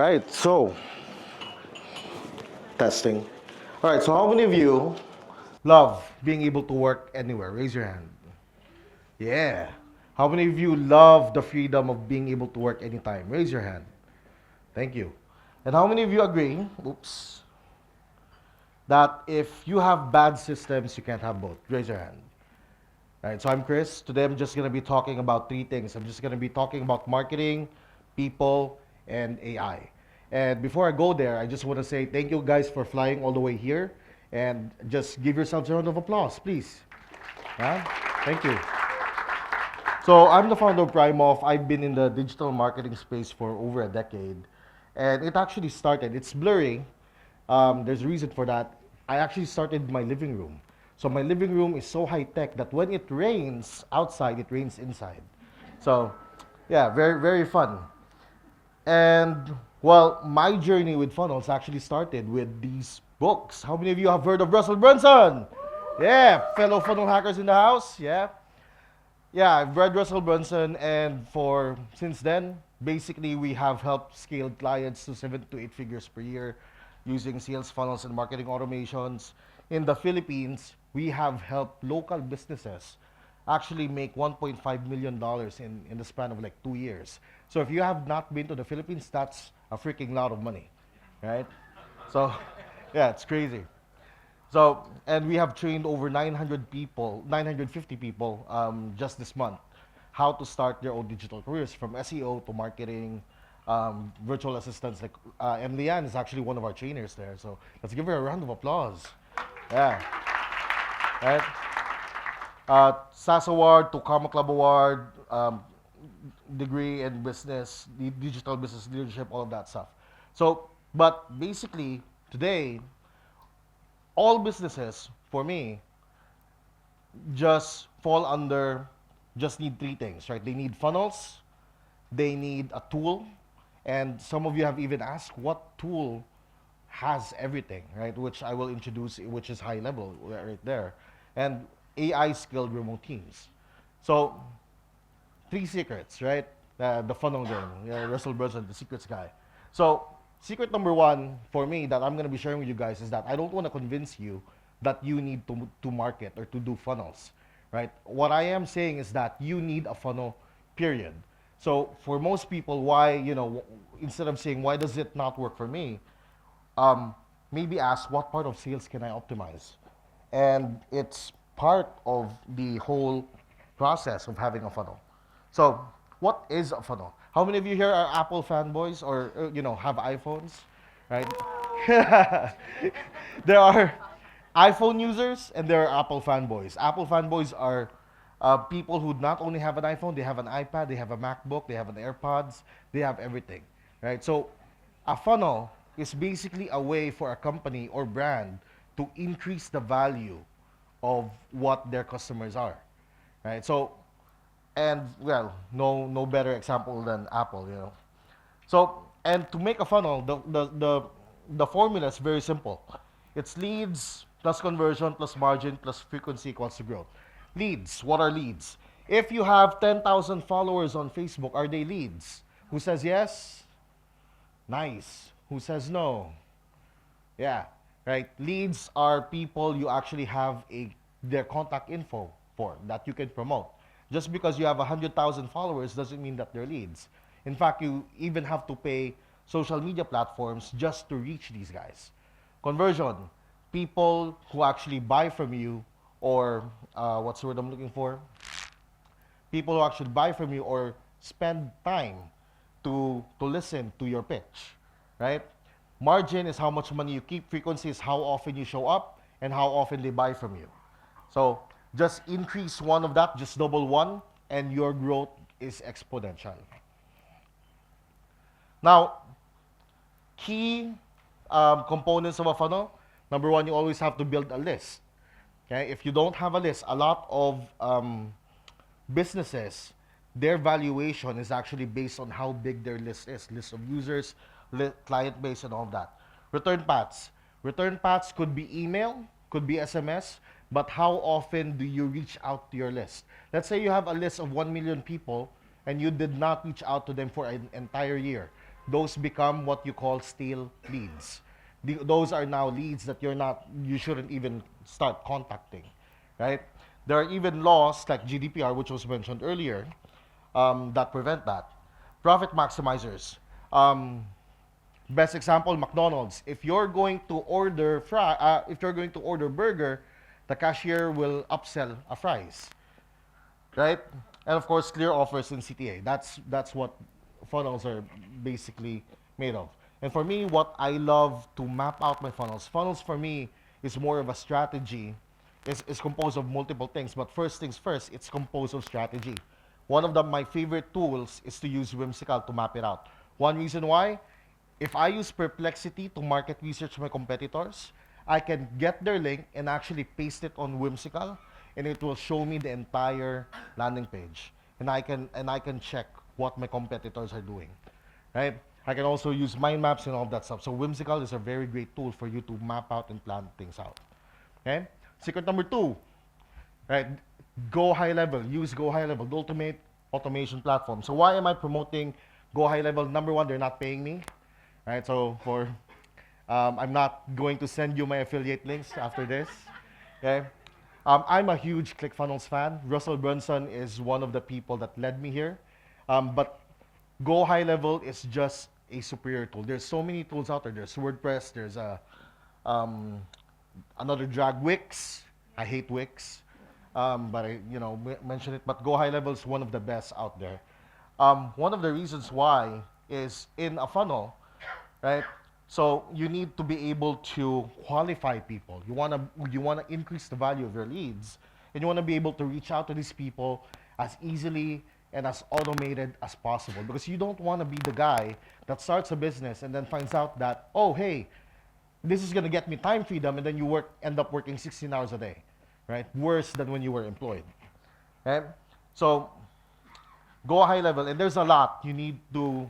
right, so testing. All right, so how many of you love being able to work anywhere? Raise your hand. Yeah. How many of you love the freedom of being able to work anytime? Raise your hand. Thank you. And how many of you agree, oops, that if you have bad systems, you can't have both? Raise your hand. All right, so I'm Chris. Today I'm just going to be talking about three things. I'm just going to be talking about marketing, people, and AI. And before I go there, I just want to say thank you guys for flying all the way here. And just give yourselves a round of applause, please. Yeah? Thank you. So I'm the founder of Primof. I've been in the digital marketing space for over a decade. And it actually started, it's blurry. There's a reason for that. I actually started in my living room. So my living room is so high tech that when it rains outside, it rains inside. So yeah, very, very fun. And well, my journey with funnels actually started with these books. How many of you have heard of Russell Brunson? Yeah, fellow funnel hackers in the house. Yeah. Yeah, I've read Russell Brunson, and for since then, basically we have helped scale clients to 7 to 8 figures per year using sales funnels and marketing automations. In the Philippines, we have helped local businesses actually make $1.5 million in the span of like 2 years. So if you have not been to the Philippines, that's a freaking lot of money, right? So yeah, it's crazy. So, and we have trained over 900 people, 950 people just this month, how to start their own digital careers from SEO to marketing, virtual assistants. Like, and Leanne is actually one of our trainers there. So let's give her a round of applause. Yeah, right? SAS Award to Karma Club Award, degree in business, digital business leadership, all of that stuff. So, but basically, today, all businesses, for me, just fall under, just need three things, right? They need funnels, they need a tool, and some of you have even asked what tool has everything, right? Which I will introduce, which is high level right there. And AI skilled remote teams. So, three secrets, right? The funnel game, Russell Brunson, the secrets guy. So, secret number one for me that I'm going to be sharing with you guys is that I don't want to convince you that you need to market or to do funnels, right? What I am saying is that you need a funnel, period. So for most people, why, instead of saying, why does it not work for me? Maybe ask, what part of sales can I optimize? And it's part of the whole process of having a funnel. So what is a funnel? How many of you here are Apple fanboys or, have iPhones, right? There are iPhone users and there are Apple fanboys. Apple fanboys are people who not only have an iPhone, they have an iPad, they have a MacBook, they have an AirPods, they have everything, right? So a funnel is basically a way for a company or brand to increase the value of what their customers are, right? So, and well, no better example than Apple. So, and to make a funnel, the formula is very simple. It's leads plus conversion plus margin plus frequency equals to growth. Leads, what are leads? If you have 10,000 followers on Facebook, are they leads? Who says yes? Nice. Who says no? Yeah, right. Leads are people you actually have their contact info for that you can promote. Just because you have 100,000 followers doesn't mean that they're leads. In fact, you even have to pay social media platforms just to reach these guys. Conversion, people who actually buy from you, or what's the word I'm looking for? People who actually buy from you or spend time to listen to your pitch, right? Margin is how much money you keep. Frequency is how often you show up and how often they buy from you. So just increase one of that, just double one, and your growth is exponential. Now, key components of a funnel. Number one, you always have to build a list. Okay, if you don't have a list, a lot of businesses, their valuation is actually based on how big their list is, list of users, client base, and all of that. Return paths. Return paths could be email, could be SMS, but how often do you reach out to your list? Let's say you have a list of 1 million people and you did not reach out to them for an entire year. those become what you call stale leads. Those are now leads that you shouldn't even start contacting, right? There are even laws like GDPR, which was mentioned earlier, that prevent that. Profit maximizers. Best example, McDonald's. If you're going to order burger, the cashier will upsell a fries, right? And of course, clear offers in CTA. That's what funnels are basically made of. And for me, what I love to map out my funnels for me is more of a strategy. It's composed of multiple things, but first things first, it's composed of strategy. One of my favorite tools is to use Whimsical to map it out. One reason why, if I use Perplexity to market research my competitors, I can get their link and actually paste it on Whimsical, and it will show me the entire landing page. And I can check what my competitors are doing, right? I can also use mind maps and all that stuff. So Whimsical is a very great tool for you to map out and plan things out. Okay? Secret number 2, right? Go high level. Use Go High Level, the ultimate automation platform. So why am I promoting Go High Level? Number 1, they're not paying me, right? So I'm not going to send you my affiliate links after this. Okay? I'm a huge ClickFunnels fan. Russell Brunson is one of the people that led me here. But Go High Level is just a superior tool. There's so many tools out there. There's WordPress. There's another drag, Wix. I hate Wix, but I mention it. But Go High Level is one of the best out there. One of the reasons why is in a funnel, right? So you need to be able to qualify people. You wanna increase the value of your leads, and you wanna be able to reach out to these people as easily and as automated as possible, because you don't want to be the guy that starts a business and then finds out that, oh hey, this is gonna get me time freedom, and then you end up working 16 hours a day, right? Worse than when you were employed. Okay? So Go high level, and there's a lot you need to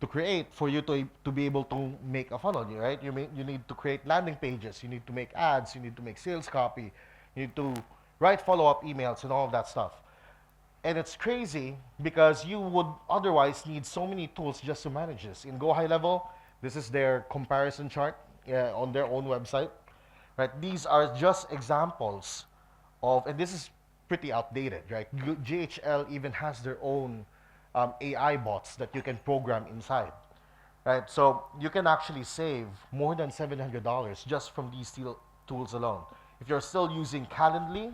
create for you to be able to make a funnel, right? You need to create landing pages, you need to make ads, you need to make sales copy, you need to write follow-up emails and all of that stuff. And it's crazy because you would otherwise need so many tools just to manage this. In Go High Level, this is their comparison chart on their own website, right? These are just examples of, and this is pretty outdated, right? GHL even has their own AI bots that you can program inside, right? So you can actually save more than $700 just from these tools alone. If you're still using Calendly,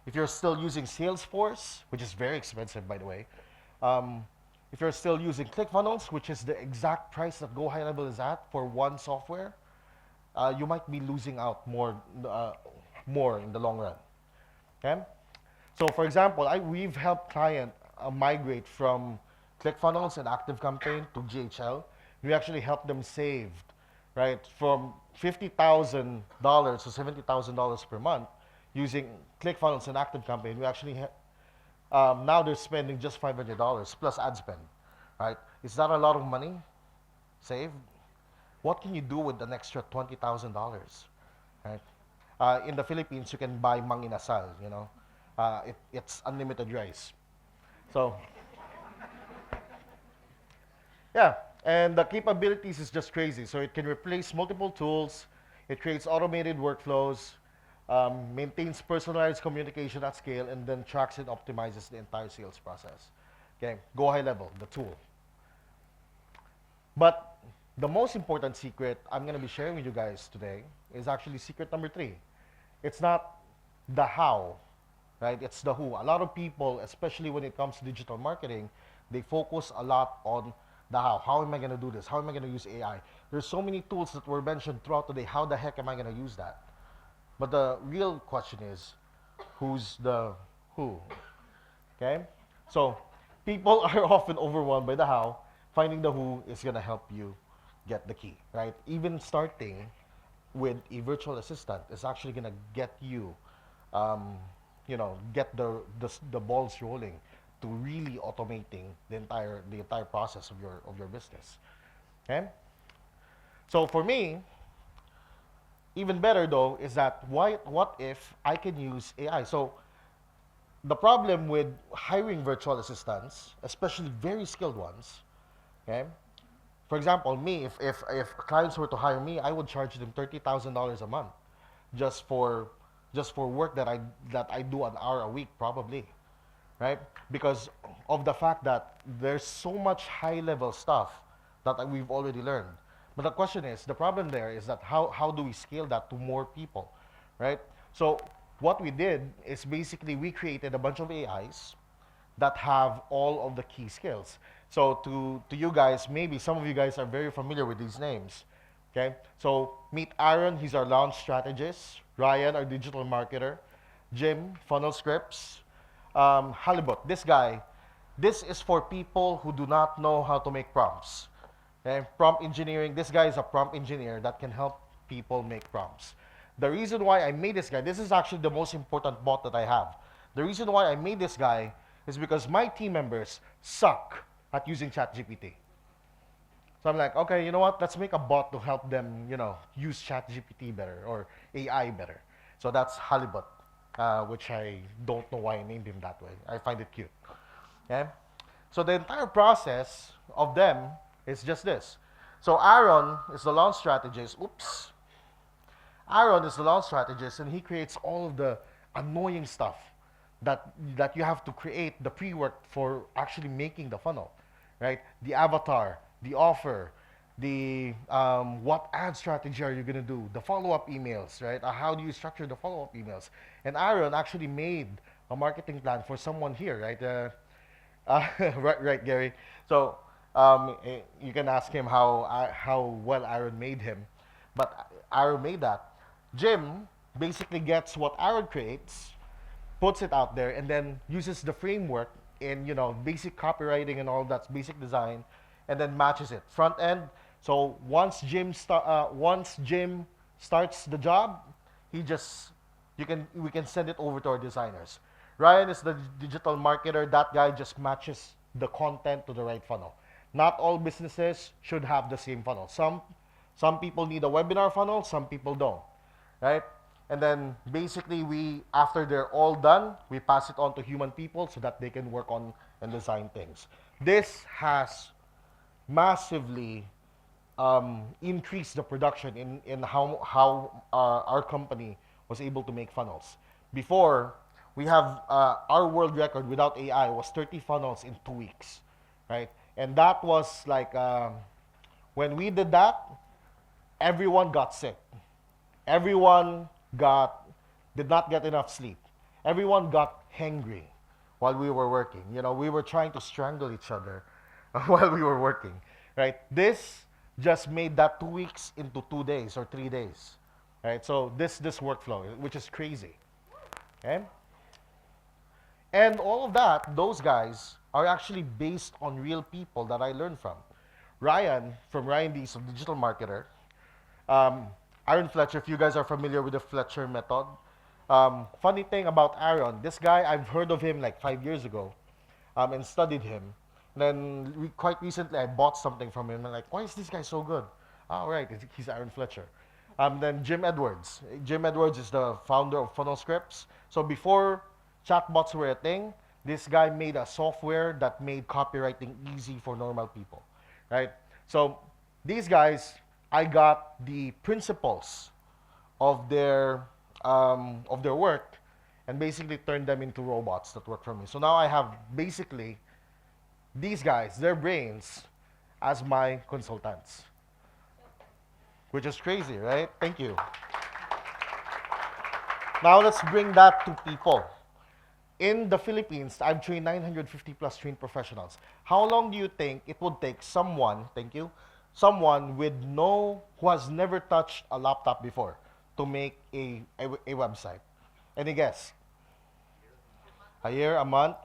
if you're still using Salesforce, which is very expensive, by the way, if you're still using ClickFunnels, which is the exact price that Go High Level is at for one software, you might be losing out more in the long run. Okay? So, for example, we've helped clients migrate from ClickFunnels and ActiveCampaign to GHL. We actually helped them save, right, from $50,000 to $70,000 per month using ClickFunnels and ActiveCampaign. We actually now they're spending just $500 plus ad spend, right? Is that a lot of money saved? What can you do with an extra $20,000, right? In the Philippines, you can buy mang inasal, you know. It's unlimited rice. So, yeah, and the capabilities is just crazy. So it can replace multiple tools, it creates automated workflows, maintains personalized communication at scale, and then tracks and optimizes the entire sales process. Okay, Go High Level, the tool. But the most important secret I'm going to be sharing with you guys today is actually secret number 3. It's not the how, right? It's the who. A lot of people, especially when it comes to digital marketing, they focus a lot on the how. How am I going to do this? How am I going to use AI? There's so many tools that were mentioned throughout the day. How the heck am I going to use that? But the real question is, who's the who? Okay? So people are often overwhelmed by the how. Finding the who is going to help you get the key, right? Even starting with a virtual assistant is actually going to get you, get the balls rolling to really automating the entire process of your business. Okay? So for me, even better though is that what if I can use AI? So the problem with hiring virtual assistants, especially very skilled ones, okay? For example, me, if clients were to hire me, I would charge them $30,000 a month just for work that I do an hour a week probably, right? Because of the fact that there's so much high level stuff that we've already learned. But the question is, the problem there is that how do we scale that to more people, right? So what we did is basically we created a bunch of AIs that have all of the key skills. So to you guys, maybe some of you guys are very familiar with these names. Okay? So meet Aaron, he's our launch strategist. Ryan, our digital marketer. Jim, funnel scripts. Halibut, this guy, this is for people who do not know how to make prompts. Okay? Prompt engineering, this guy is a prompt engineer that can help people make prompts. The reason why I made this guy, this is actually the most important bot that I have. The reason why I made this guy is because my team members suck at using ChatGPT. So I'm like, okay, you know what? Let's make a bot to help them, use ChatGPT better or AI better. So that's Halibut, which I don't know why I named him that way. I find it cute. Okay? So the entire process of them is just this. So Aaron is the launch strategist. Oops. Aaron is the launch strategist, and he creates all of the annoying stuff that you have to create the pre-work for actually making the funnel, right? The avatar, the offer, the what ad strategy are you gonna do, the follow-up emails, right? How do you structure the follow-up emails? And Aaron actually made a marketing plan for someone here, right? Right, Gary. So you can ask him how well Aaron made him, but Aaron made that. Jim basically gets what Aaron creates, puts it out there, and then uses the framework in basic copywriting and all that basic design, and then matches it front end. So once Jim starts the job, we can send it over to our designers. Ryan is the digital marketer. That guy just matches the content to the right funnel. Not all businesses should have the same funnel. Some people need a webinar funnel, some people don't, right? And then basically after they're all done, we pass it on to human people so that they can work on and design things. This has massively increased the production in how our company was able to make funnels. Before, we have our world record without AI was 30 funnels in 2 weeks, right? And that was like, when we did that, everyone got sick. Everyone did not get enough sleep. Everyone got hangry while we were working. We were trying to strangle each other while we were working, right? This just made that 2 weeks into 2 days or 3 days, right? So this workflow, which is crazy, okay? And all of that, those guys are actually based on real people that I learned from. Ryan, from Ryan D's, a digital marketer. Aaron Fletcher, if you guys are familiar with the Fletcher method. Funny thing about Aaron, this guy, I've heard of him like 5 years ago and studied him. And then quite recently, I bought something from him. And I'm like, why is this guy so good? Oh, right, he's Aaron Fletcher. Then Jim Edwards. Jim Edwards is the founder of Funnel Scripts. So before chatbots were a thing, this guy made a software that made copywriting easy for normal people, right? So these guys, I got the principles of their work and basically turned them into robots that work for me. So now I have basically these guys, their brains, as my consultants, which is crazy, right? Thank you. Now let's bring that to people. In the Philippines, I've trained 950 plus trained professionals. How long do you think it would take someone, thank you, someone who has never touched a laptop before to make a website? Any guess? A year, a month?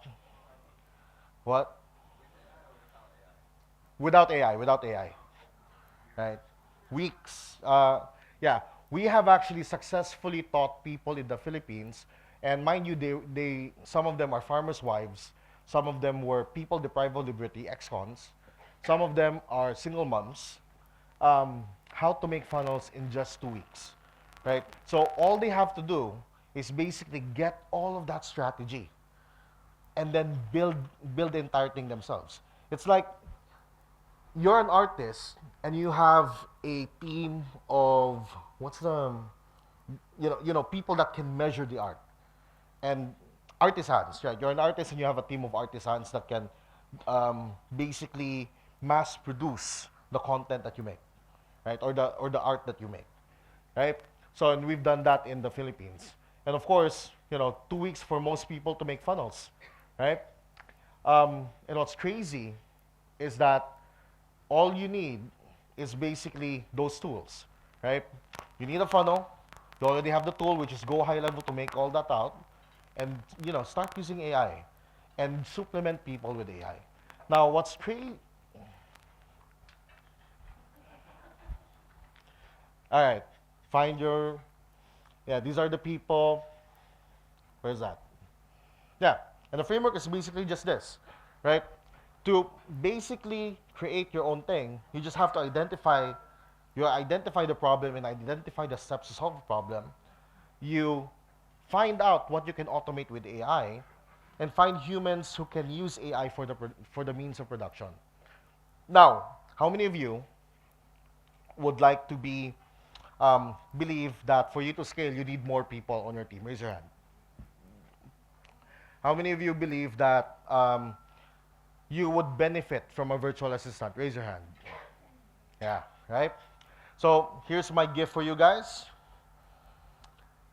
What? Without AI, right? Weeks. Yeah, we have actually successfully taught people in the Philippines, and mind you, some of them are farmers' wives, some of them were people deprived of liberty, ex-cons, some of them are single moms, how to make funnels in just 2 weeks, right? So all they have to do is basically get all of that strategy and then build the entire thing themselves. It's like you're an artist and you have a team of what's the people that can measure the art and artisans, right? You're an artist and you have a team of artisans that can basically mass produce the content that you make, right? Or the art that you make, right? So and we've done that in the Philippines, and of course, 2 weeks for most people to make funnels, right? And what's crazy is that all you need is basically those tools, right? You need a funnel. You already have the tool, which is go high level to make all that out, and start using AI, and supplement people with AI. Now, what's crazy? All right, find your. Yeah, these are the people. Where's that? Yeah, and the framework is basically just this, right? To basically create your own thing, you just have to identify the problem and identify the steps to solve the problem. You find out what you can automate with AI, and find humans who can use AI for the means of production. Now, how many of you would like to believe that for you to scale, you need more people on your team? Raise your hand. How many of you believe that you would benefit from a virtual assistant? Raise your hand. Yeah, right? So here's my gift for you guys.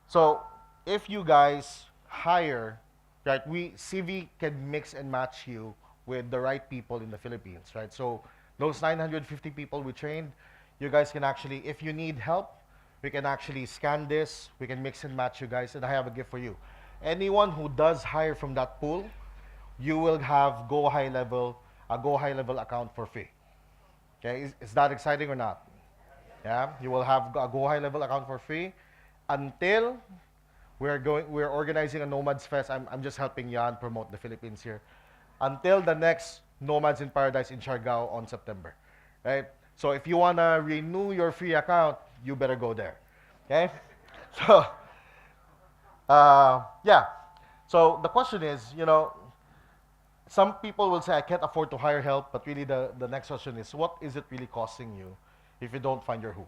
So if you guys hire, right, Civy can mix and match you with the right people in the Philippines, right? So those 950 people we trained, you guys can actually, if you need help, we can actually scan this, we can mix and match you guys, and I have a gift for you. Anyone who does hire from that pool, you will have a Go High Level account for free. Okay, is that exciting or not? Yeah, you will have a Go High Level account for free until we're organizing a Nomads Fest. I'm just helping Jan promote the Philippines here. Until the next Nomads in Paradise in Siargao on September. Right? So if you wanna renew your free account, you better go there. Okay? So yeah. So the question is, some people will say I can't afford to hire help, but really the next question is, what is it really costing you if you don't find your who?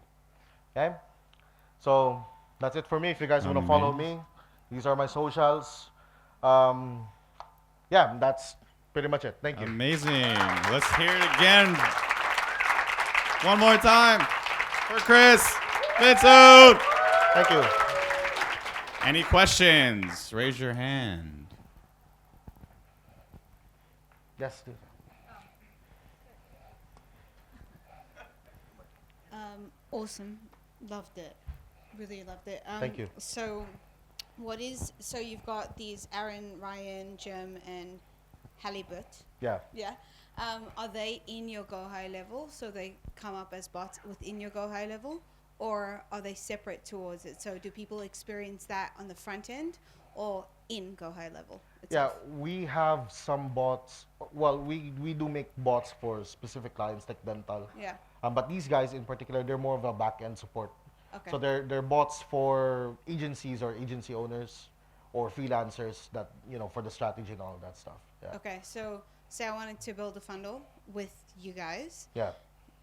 Okay? So that's it for me. If you guys want to follow me, these are my socials. Yeah, that's pretty much it. Thank you. Amazing. Let's hear it again. One more time for Cris Vinson. Thank you. Any questions? Raise your hand. Yes, dude. Awesome. Loved it. Really loved it. Thank you. So you've got these Aaron, Ryan, Jim, and Halibut. Yeah. Yeah. Are they in your Go High Level? So they come up as bots within your Go High Level? Or are they separate towards it? So do people experience that on the front end or in Go High Level itself? Yeah, we have some bots. Well, we do make bots for specific clients like dental. Yeah. But these guys in particular, they're more of a back-end support. Okay. So they're bots for agencies or agency owners or freelancers that, for the strategy and all of that stuff. Yeah. Okay, so say I wanted to build a funnel with you guys. Yeah.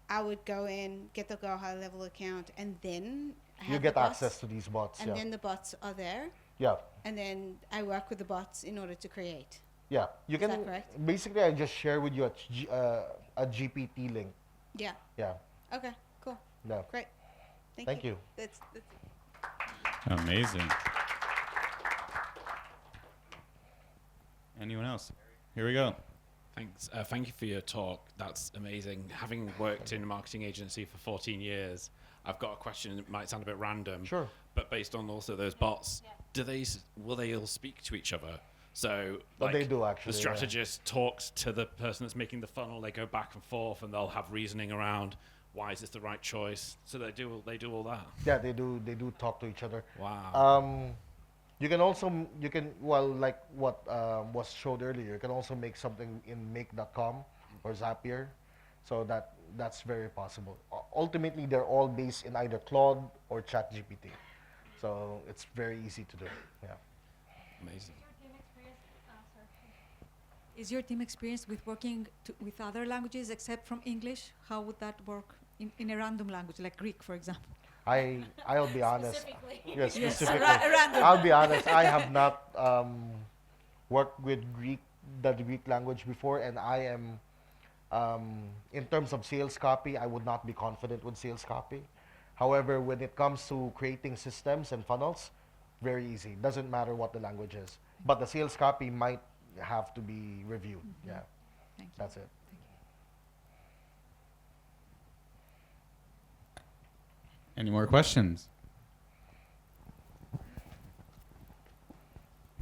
I would go in, get the Go High Level account, and then have You get the bots, access to these bots. and Yeah. then the bots are there, Yeah. and then I work with the bots in order to create. Yeah. You Is can that correct? basically I just share with you a GPT link. Yeah. Yeah. Okay. Cool. Yeah. Great. Thank you. That's Amazing. Anyone else? Here we go. Thanks. Thank you for your talk. That's amazing. Having worked in a marketing agency for 14 years, I've got a question. It might sound a bit random. Sure. But based on also those bots, will they all speak to each other? So But they do actually. the strategist talks to the person that's making the funnel. They go back and forth, and they'll have reasoning around why is this the right choice. So they do all that. Yeah, they do talk to each other. Wow. You can also like what was showed earlier. You can also make something in make.com or Zapier, so that's very possible. Ultimately, they're all based in either Claude or ChatGPT, so it's very easy to do. Yeah. Amazing. Is your team experienced with working with other languages except from English? How would that work in a random language, like Greek, for example? I'll be honest. Yes, Yes, specifically. random. I'll be honest. I have not worked with the Greek language before, and I am, in terms of sales copy, I would not be confident with sales copy. However, when it comes to creating systems and funnels, very easy. Doesn't matter what the language is, but the sales copy might have to be reviewed. Yeah, Thank you. that's it. Any more questions?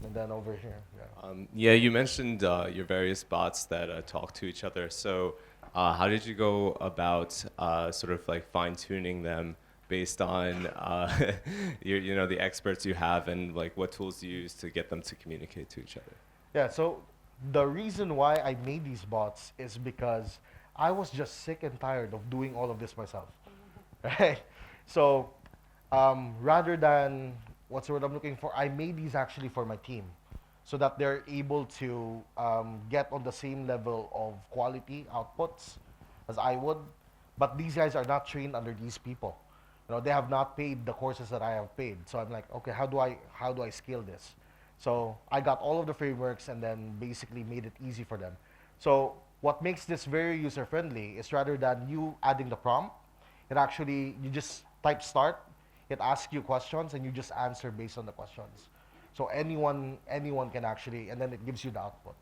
And then over here, yeah. Yeah, you mentioned your various bots that talk to each other. So how did you go about sort of like fine-tuning them based on the experts you have, and like what tools you use to get them to communicate to each other? Yeah, so the reason why I made these bots is because I was just sick and tired of doing all of this myself, right? So rather than, what's the word I'm looking for, I made these actually for my team so that they're able to get on the same level of quality outputs as I would. But these guys are not trained under these people. You know, they have not paid the courses that I have paid. So I'm like, okay, how do I scale this? So I got all of the frameworks and then basically made it easy for them. So what makes this very user-friendly is rather than you adding the prompt, it actually, you just type start, it asks you questions and you just answer based on the questions. So anyone can actually, and then it gives you the output,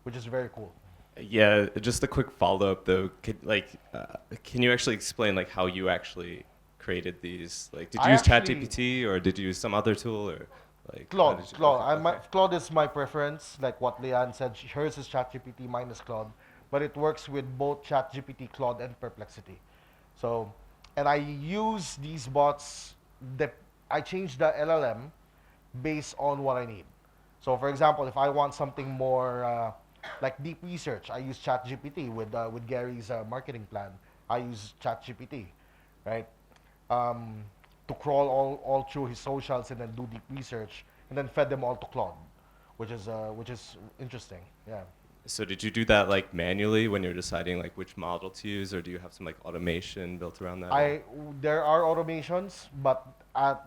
which is very cool. Yeah, just a quick follow-up though. Can you actually explain like how you actually created these? Like, did you use ChatGPT or did you use some other tool, or like Claude. Okay. Claude is my preference. Like what Leanne said, hers is ChatGPT, mine is Claude, but it works with both ChatGPT, Claude, and Perplexity. So, and I use these bots. I change the LLM based on what I need. So, for example, if I want something more like deep research, I use ChatGPT with Gary's marketing plan. I use ChatGPT, right? To crawl all through his socials and then do deep research and then fed them all to Claude, which is interesting. Yeah. So did you do that like manually when you're deciding like which model to use, or do you have some like automation built around that? There are automations, but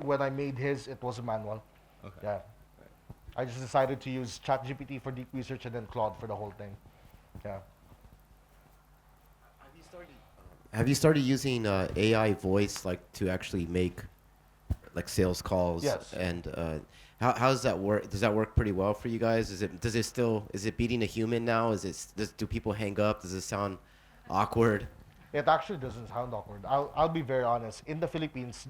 when I made his, it was manual. Okay. Yeah. I just decided to use ChatGPT for deep research and then Claude for the whole thing. Yeah. Have you started using AI voice like to actually make like sales calls? Yes. And how does that work? Does that work pretty well for you guys? Is it beating a human now? Do people hang up? Does it sound awkward? It actually doesn't sound awkward. I'll be very honest. In the Philippines,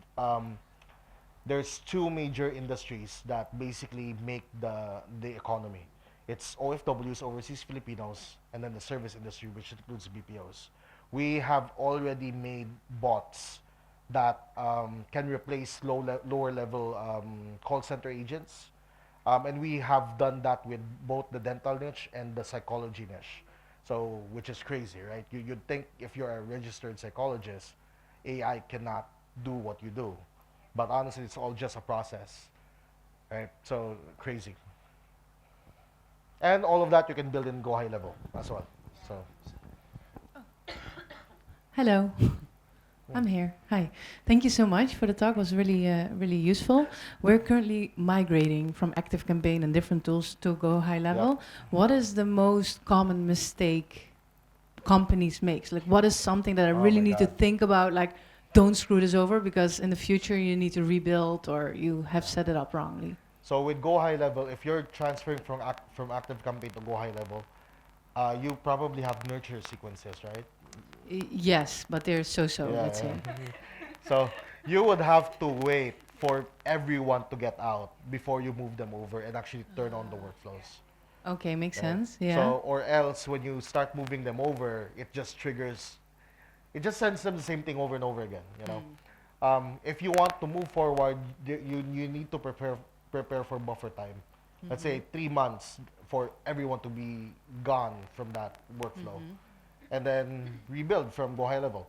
there's two major industries that basically make the economy. It's OFWs, overseas Filipinos, and then the service industry, which includes BPOs. We have already made bots that can replace lower level call center agents. And we have done that with both the dental niche and the psychology niche. So, which is crazy, right? You'd think if you're a registered psychologist, AI cannot do what you do. But honestly, it's all just a process, right? So, crazy. And all of that you can build in Go High Level as well. So, Hello, I'm here. Hi. Thank you so much for the talk. It was really, really useful. We're currently migrating from ActiveCampaign and different tools to Go High Level. What is the most common mistake companies make? Like, what is something that I really need to think about? Like, don't screw this over because in the future you need to rebuild or you have set it up wrongly. So with Go High Level, if you're transferring from ActiveCampaign to Go High Level, you probably have nurture sequences, right? Yes, but they're so-so, let's say. So you would have to wait for everyone to get out before you move them over and actually turn on the workflows. Okay, makes Right? sense. Yeah. So, or else when you start moving them over, it just sends them the same thing over and over again. You know, if you want to move forward, you need to prepare for buffer time. Let's say 3 months for everyone to be gone from that workflow, and then rebuild from Go High Level.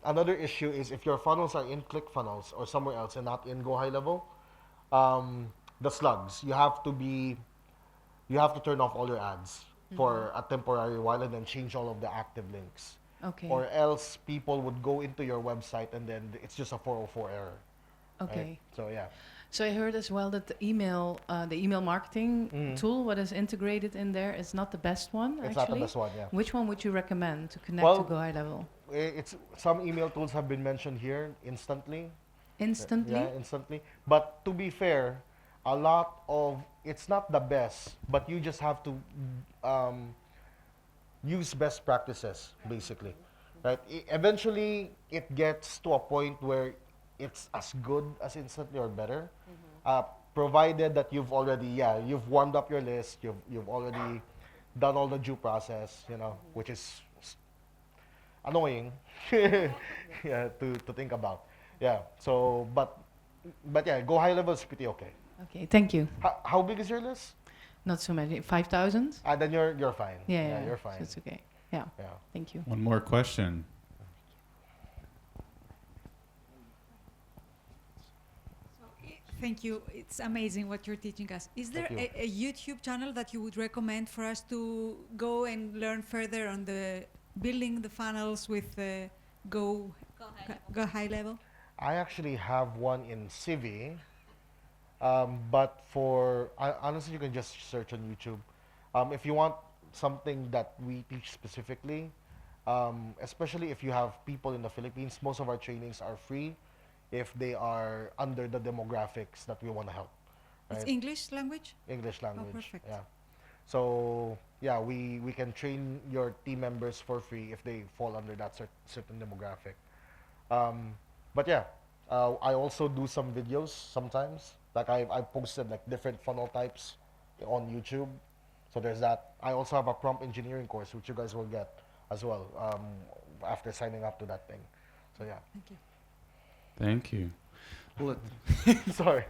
Another issue is if your funnels are in ClickFunnels or somewhere else and not in Go High Level, the slugs. You have to turn off all your ads for a temporary while and then change all of the active links. Okay. Or else people would go into your website and then it's just a 404 error. Okay. Right? So yeah. So I heard as well that the email marketing tool, what is integrated in there, is not the best one. It's actually. not the best one, yeah. Which one would you recommend to connect Well, to Go High Level? It's some email tools have been mentioned here instantly. Instantly. Yeah, instantly. But to be fair, a lot of it's not the best, but you just have to use best practices basically, right? Eventually, it gets to a point where it's as good as instantly or better, provided that you've already you've warmed up your list, you've already done all the due process, which is annoying, yeah, to think about. Yeah. So, but yeah, Go High Level is pretty okay. Okay, thank you. How big is your list? Not so many. 5,000? Then you're fine. Yeah, You're fine. So it's okay. Yeah. Yeah. Thank you. One more question. Thank you. It's amazing what you're teaching us. Is there Thank a YouTube channel that you would recommend for us to go and learn further on the building the funnels with Go High Level? I actually have one in Civy, but honestly, you can just search on YouTube. If you want something that we teach specifically, especially if you have people in the Philippines, most of our trainings are free if they are under the demographics that we want to help. Right? It's English language? English language. perfect. Yeah. So yeah, we can train your team members for free if they fall under that certain demographic. But yeah, I also do some videos sometimes. Like I posted like different funnel types on YouTube. So there's that. I also have a prompt engineering course which you guys will get as well after signing up to that thing. So yeah. Thank you. Thank you. Sorry.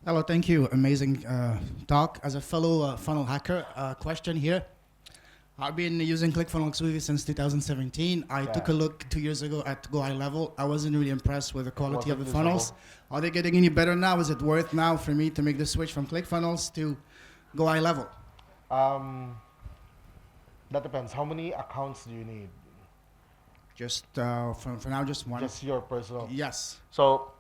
Hello, thank you. Amazing talk. As a fellow funnel hacker, question here. I've been using ClickFunnels Civy since 2017. I took a look 2 years ago at Go High Level. I wasn't really impressed with the quality of the funnels. Are they getting any better now? Is it worth now for me to make the switch from ClickFunnels to Go High Level? That depends. How many accounts do you need? Just for now, just one. Just your personal. Yes. So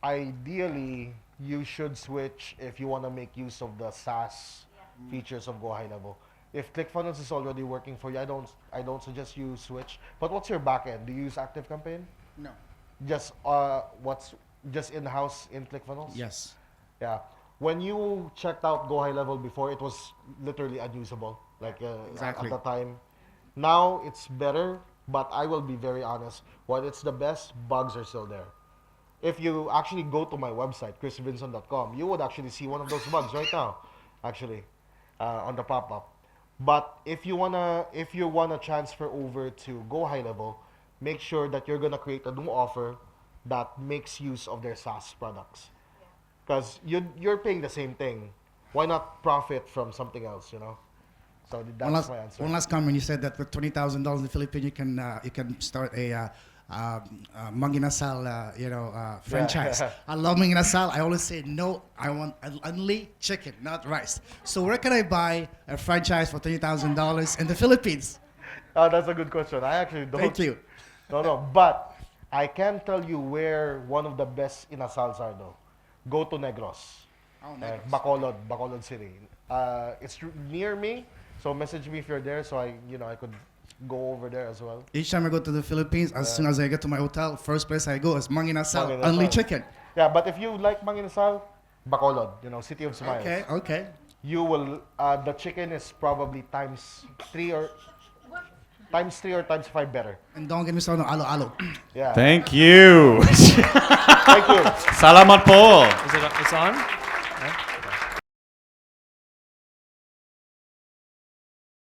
ideally, you should switch if you want to make use of the SaaS features of Go High Level. If ClickFunnels is already working for you, I don't suggest you switch. But what's your backend? Do you use ActiveCampaign? No. Just just in-house in ClickFunnels? Yes. Yeah. When you checked out Go High Level before, it was literally unusable. Like Exactly. at the time. Now it's better, but I will be very honest. While it's the best, bugs are still there. If you actually go to my website, CrisVinson.com, you would actually see one of those bugs right now, actually, on the pop-up. But if you wanna transfer over to Go High Level, make sure that you're gonna create a new offer that makes use of their SaaS products, because you're paying the same thing. Why not profit from something else? So that's my answer. One last comment. You said that with $20,000 in the Philippines, you can start a Manginasal, franchise. Yeah. I love Manginasal. I always say no. I want only chicken, not rice. So where can I buy a franchise for $20,000 in the Philippines? That's a good question. I actually don't. Thank you. No. But I can tell you where one of the best inasals are though. Go to Negros. Oh, Negros. Bacolod City. It's near me, so message me if you're there, so I could go over there as well. Each time I go to the Philippines, as soon as I get to my hotel, first place I go is Manginasal, Manginasal. only chicken. Yeah, but if you like Manginasal, Bacolod, City of Smiles. Okay. You will. The chicken is probably times 3 or times 5 better. And don't get me started on alo-alo. Yeah. Thank you. Thank you. Salamat po. Is it? It's on.